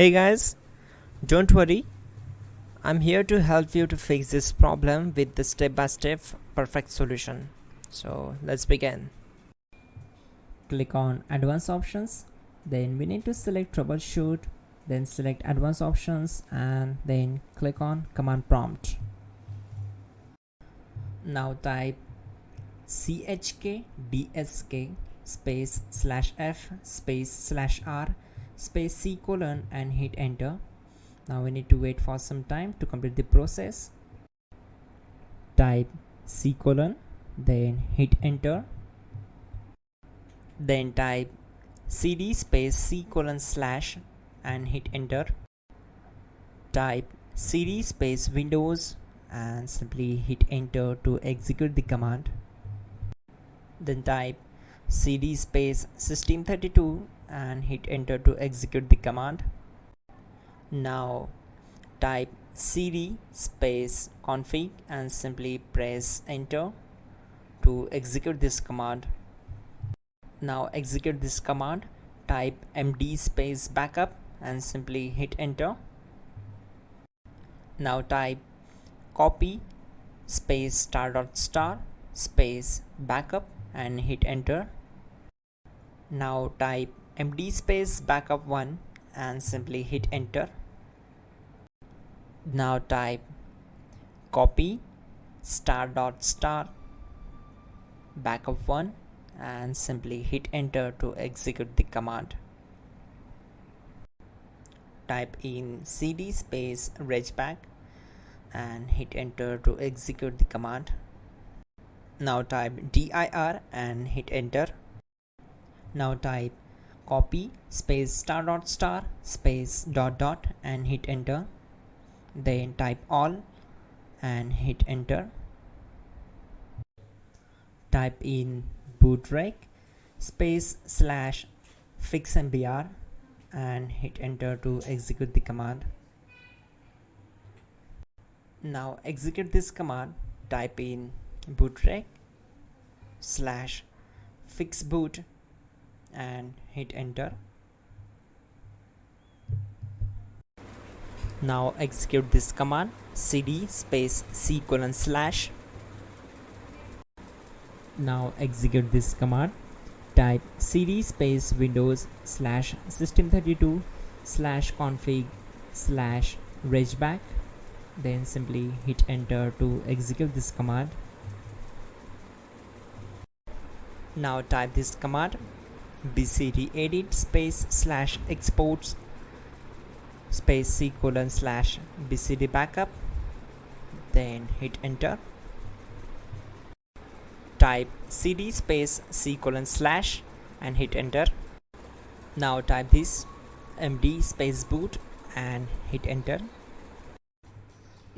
Hey guys, don't worry, I'm here to help you to fix this problem with the step-by-step perfect solution. So let's begin. Click on advanced options, then we need to select troubleshoot, then select advanced options and then click on command prompt. Now type chkdsk space /f space /r space c colon and hit enter. Now we need to wait for some time to complete the process. Type c colon, then hit enter. Then type cd space c colon / and hit enter. Type cd space windows and simply hit enter to execute the command. Then type cd space system32 and hit enter to execute the command. Now type cd space config and simply press enter to execute this command. Now execute this command, type md space backup and simply hit enter. Now type copy space *** space backup and hit enter. Now type md space backup 1 and simply hit enter. Now type copy *** backup 1 and simply hit enter to execute the command. Type in cd space regback and hit enter to execute the command. Now type dir and hit enter. Now type copy space *** space ... and hit enter. Then type all and hit enter. Type in bootrec space /fixmbr and hit enter to execute the command. Now execute this command, type in bootrec /fixboot and hit enter. Now execute this command, cd space c colon /. Now execute this command, type cd space windows /system32 /config /regback, then simply hit enter to execute this command. Now type this command, bcd edit space /exports space c colon /bcd backup, then hit enter. Type cd space c colon / and hit enter. Now type this md space boot and hit enter.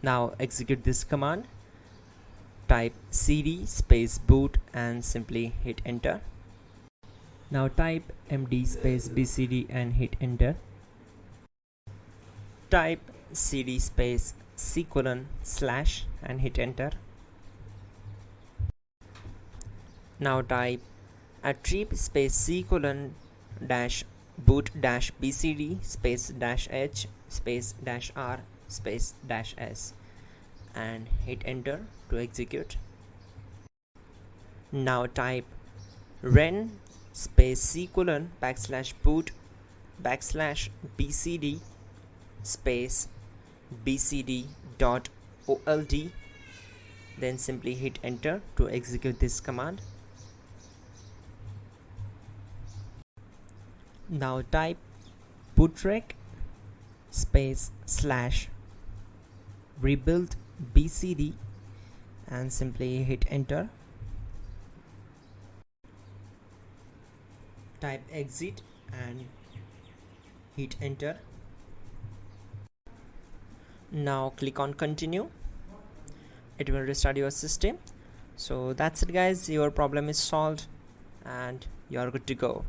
Now execute this command, type cd space boot and simply hit enter. Now type md space bcd and hit enter. Type cd space c colon / and hit enter. Now type attrib space c colon -boot -bcd space -h space -r space -s and hit enter to execute. Now type ren space c colon /boot /bcd space bcd.old, then simply hit enter to execute this command. Now type bootrec space /rebuild bcd and simply hit enter. Type exit and hit enter. Now click on continue. It will restart your system. So that's it guys, your problem is solved and you are good to go.